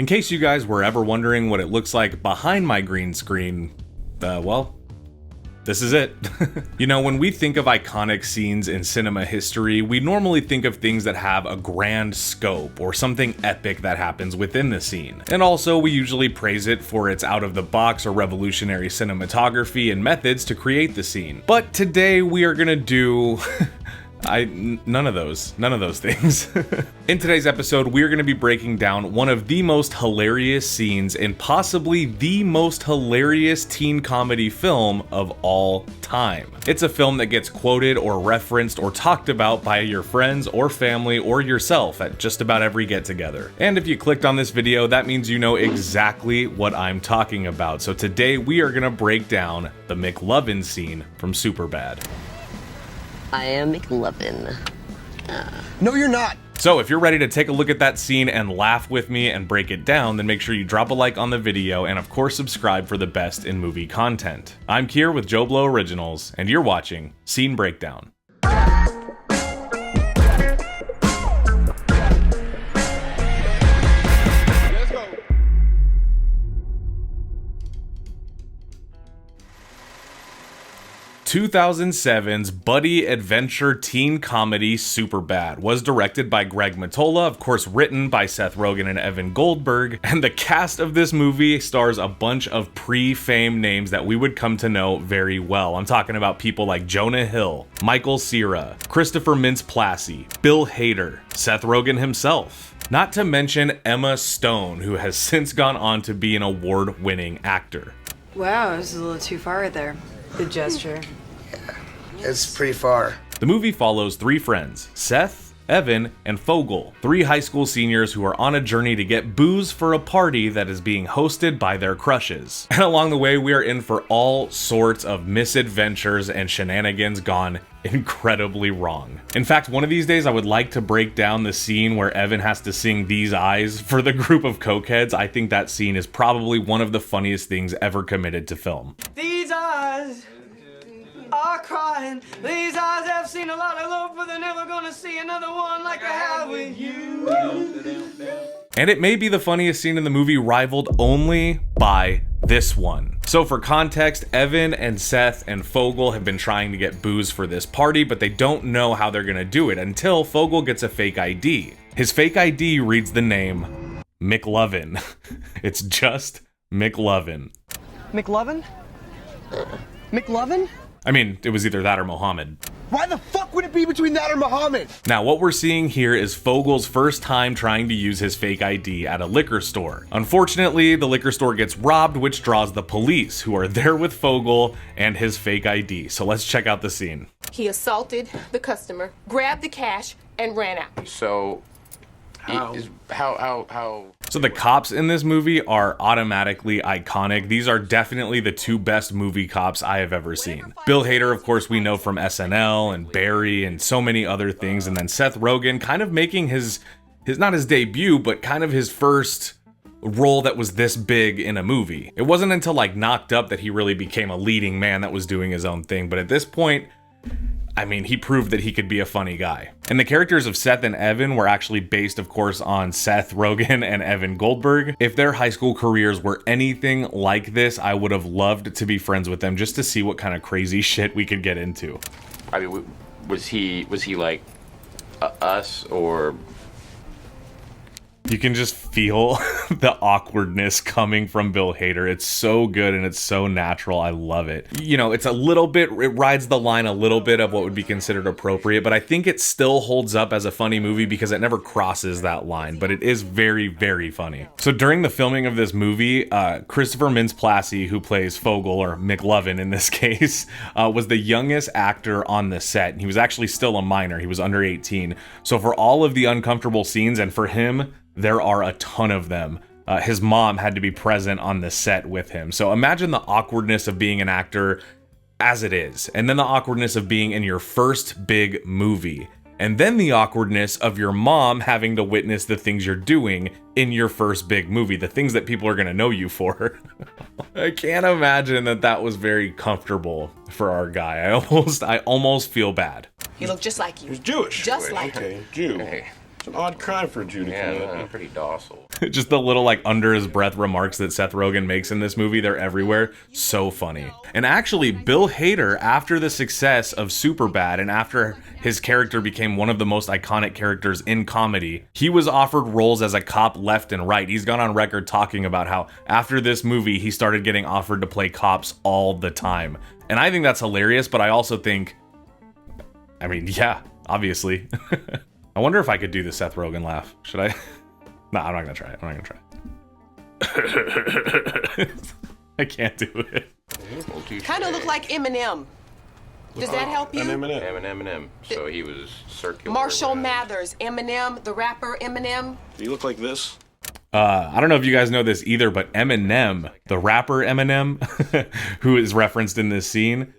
In case you guys were ever wondering what it looks like behind my green screen, well, this is it. You know, when we think of iconic scenes in cinema history, we normally think of things that have a grand scope or something epic that happens within the scene. And also, we usually praise it for its out-of-the-box or revolutionary cinematography and methods to create the scene. But today we are gonna do none of those things. In today's episode, we're going to be breaking down one of the most hilarious scenes in possibly the most hilarious teen comedy film of all time. It's a film that gets quoted or referenced or talked about by your friends or family or yourself at just about every get-together. And if you clicked on this video, that means you know exactly what I'm talking about. So today we are going to break down the McLovin scene from Superbad. I am mclovin. No, you're not. So if you're ready to take a look at that scene and laugh with me and break it down, then make sure you drop a like on the video and of course subscribe for the best in movie content. I'm Kier with JoBlo Originals, and you're watching Scene Breakdown. 2007's buddy adventure teen comedy Superbad was directed by Greg Mottola, of course written by Seth Rogen and Evan Goldberg, and the cast of this movie stars a bunch of pre-fame names that we would come to know very well. I'm talking about people like Jonah Hill, Michael Cera, Christopher Mintz-Plasse, Bill Hader, Seth Rogen himself. Not to mention Emma Stone, who has since gone on to be an award-winning actor. Wow, this is a little too far right there. Good gesture. It's pretty far. The movie follows three friends, Seth, Evan, and Fogel, three high school seniors who are on a journey to get booze for a party that is being hosted by their crushes. And along the way, we are in for all sorts of misadventures and shenanigans gone incredibly wrong. In fact, one of these days I would like to break down the scene where Evan has to sing These Eyes for the group of cokeheads. I think that scene is probably one of the funniest things ever committed to film. These eyes are crying. These eyes have seen a lot of love, but they're never gonna see another one like I have with you. And it may be the funniest scene in the movie, rivaled only by this one. So for context, Evan and Seth and Fogel have been trying to get booze for this party, but they don't know how they're gonna do it until Fogel gets a fake ID. His fake ID reads the name McLovin. It's just McLovin. McLovin? McLovin? I mean, it was either that or Mohammed. Why the fuck would it be between that or Muhammad? Now, what we're seeing here is Fogel's first time trying to use his fake ID at a liquor store. Unfortunately, the liquor store gets robbed, which draws the police, who are there with Fogel and his fake ID. So let's check out the scene. He assaulted the customer, grabbed the cash, and ran out. So, how? So the cops in this movie are automatically iconic. These are definitely the two best movie cops I have ever seen. Bill Hader, of course, we know from SNL and Barry and so many other things. And then Seth Rogen kind of making his not his debut, but kind of his first role that was this big in a movie. It wasn't until like Knocked Up that he really became a leading man that was doing his own thing. But at this point, I mean, he proved that he could be a funny guy. And the characters of Seth and Evan were actually based, of course, on Seth Rogen and Evan Goldberg. If their high school careers were anything like this, I would have loved to be friends with them just to see what kind of crazy shit we could get into. I mean, was he like us, or? You can just feel the awkwardness coming from Bill Hader. It's so good and it's so natural. I love it. You know, it's a little bit, it rides the line a little bit of what would be considered appropriate, but I think it still holds up as a funny movie because it never crosses that line, but it is very, very funny. So during the filming of this movie, Christopher Mintz-Plasse, who plays Fogel, or McLovin in this case, was the youngest actor on the set. He was actually still a minor. He was under 18. So for all of the uncomfortable scenes, and for him, there are a ton of them, his mom had to be present on the set with him. So imagine the awkwardness of being an actor as it is, and then the awkwardness of being in your first big movie, and then the awkwardness of your mom having to witness the things you're doing in your first big movie, the things that people are going to know you for. I can't imagine that that was very comfortable for our guy. I almost feel bad. He looked just like you. He's Jewish. Just like you. Okay, Jew. Hey, It's an odd crime for a Jew to Yeah, commit. pretty docile. Just the little like under his breath remarks that Seth Rogen makes in this movie, they're everywhere. So funny. And actually, Bill Hader, after the success of Superbad and after his character became one of the most iconic characters in comedy, he was offered roles as a cop left and right. He's gone on record talking about how after this movie, he started getting offered to play cops all the time. And I think that's hilarious, but I also think, I mean, yeah, obviously. I wonder if I could do the Seth Rogen laugh. Should I? No, I'm not gonna try it. I'm not gonna try it. I can't do it. Kind of look like Eminem. Does that help you? Eminem. So he was circular. Marshall Mathers, Eminem, the rapper Eminem. Do you look like this? I don't know if you guys know this either, but Eminem, the rapper Eminem, who is referenced in this scene,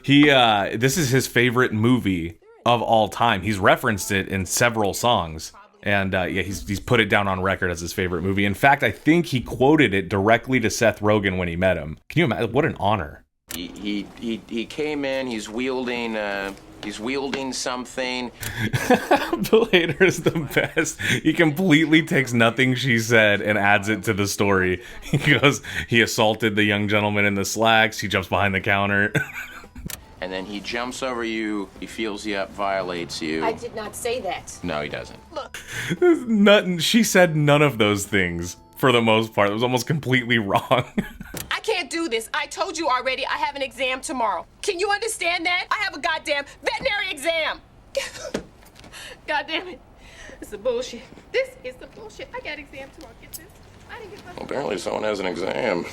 this is his favorite movie of all time. He's referenced it in several songs, and yeah, he's put it down on record as his favorite movie. In fact, I think he quoted it directly to Seth Rogen when he met him. Can you imagine? What an honor. He came in. He's wielding something. Bill Hader is the best. He completely takes nothing she said and adds it to the story. He goes, he assaulted the young gentleman in the slacks. He jumps behind the counter. And then he jumps over you, he feels you up, violates you. I did not say that. No, he doesn't. Nothing. She said none of those things for the most part. It was almost completely wrong. I can't do this. I told you already I have an exam tomorrow. Can you understand that? I have a goddamn veterinary exam. God damn it. It's the bullshit. This is the bullshit. I got an exam tomorrow. Get this. I didn't get my... Well, apparently someone has an exam.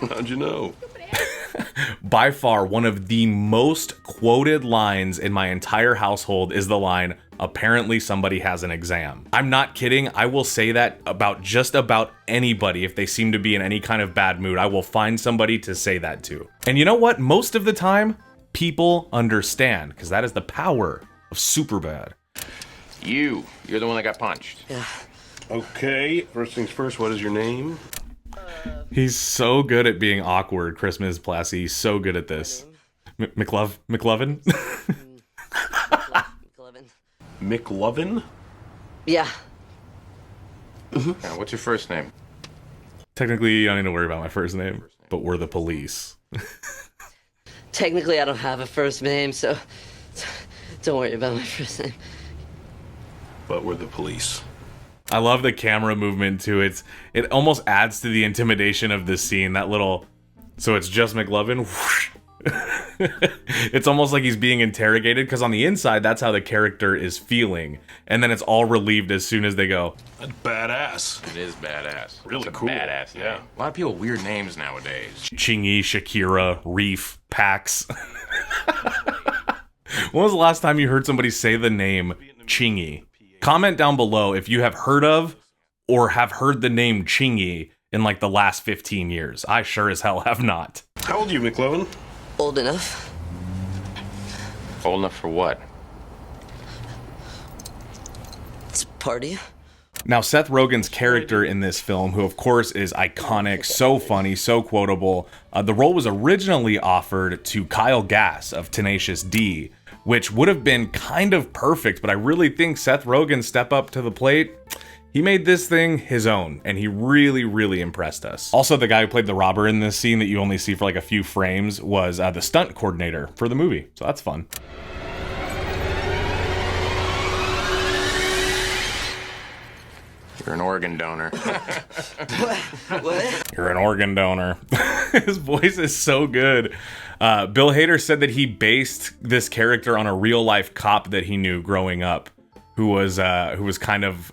How'd you know? By far, one of the most quoted lines in my entire household is the line, apparently somebody has an exam. I'm not kidding. I will say that about just about anybody. If they seem to be in any kind of bad mood, I will find somebody to say that to. And you know what? Most of the time, people understand, because that is the power of Superbad. You're the one that got punched. Okay, first things first, what is your name? He's so good at being awkward, Chris mintz-plasse. He's so good at this. mclovin? McLovin. McLovin? Yeah. What's your first name? Technically, you don't need to worry about my first name, but we're the police. Technically, I don't have a first name, so don't worry about my first name. But we're the police. I love the camera movement too. It almost adds to the intimidation of this scene. That little, so it's just McLovin. It's almost like he's being interrogated, because on the inside, that's how the character is feeling, and then it's all relieved as soon as they go. That's badass. It is badass. Really It's a cool. Badass name. Yeah. A lot of people have weird names nowadays. Chingy, Shakira, Reef, Pax. When was the last time you heard somebody say the name Chingy? Comment down below if you have heard of or have heard the name Chingy in like the last 15 years. I sure as hell have not. How old are you, McLovin? Old enough. Old enough for what? It's a party. Now, Seth Rogen's character in this film, who of course is iconic, so funny, so quotable, the role was originally offered to Kyle Gass of Tenacious D, which would have been kind of perfect, but I really think Seth Rogen stepped up to the plate. He made this thing his own, and he really, really impressed us. Also, the guy who played the robber in this scene that you only see for like a few frames was the stunt coordinator for the movie, so that's fun. You're an organ donor. What? You're an organ donor. His voice is so good. Bill Hader said that he based this character on a real life cop that he knew growing up, who was kind of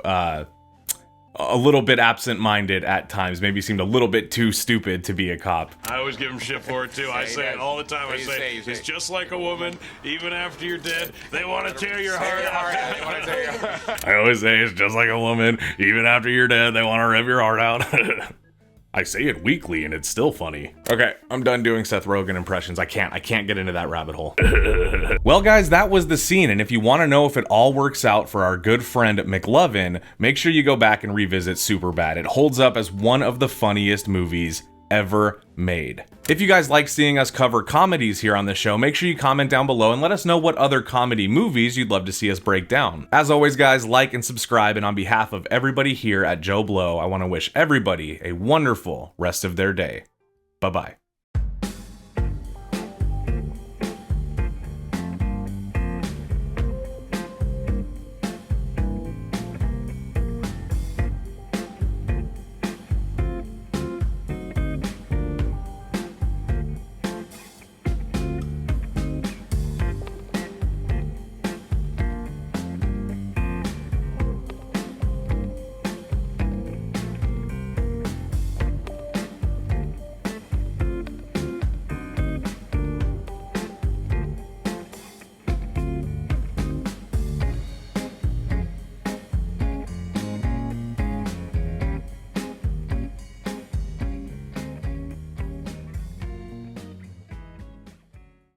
a little bit absent-minded at times. Maybe seemed a little bit too stupid to be a cop. I always give him shit for it, too. I say it all the time. I say, you say. it's just like a woman. Even after you're dead, they want to tear your heart out. I always say it's just like a woman. Even after you're dead, they want to rip your heart out. I say it weekly and it's still funny. Okay, I'm done doing Seth Rogen impressions. I can't get into that rabbit hole. Well, guys, that was the scene. And if you want to know if it all works out for our good friend McLovin, make sure you go back and revisit Superbad. It holds up as one of the funniest movies ever made. If you guys like seeing us cover comedies here on the show, make sure you comment down below and let us know what other comedy movies you'd love to see us break down. As always guys, like and subscribe, and on behalf of everybody here at JoBlo, I want to wish everybody a wonderful rest of their day. Bye-bye.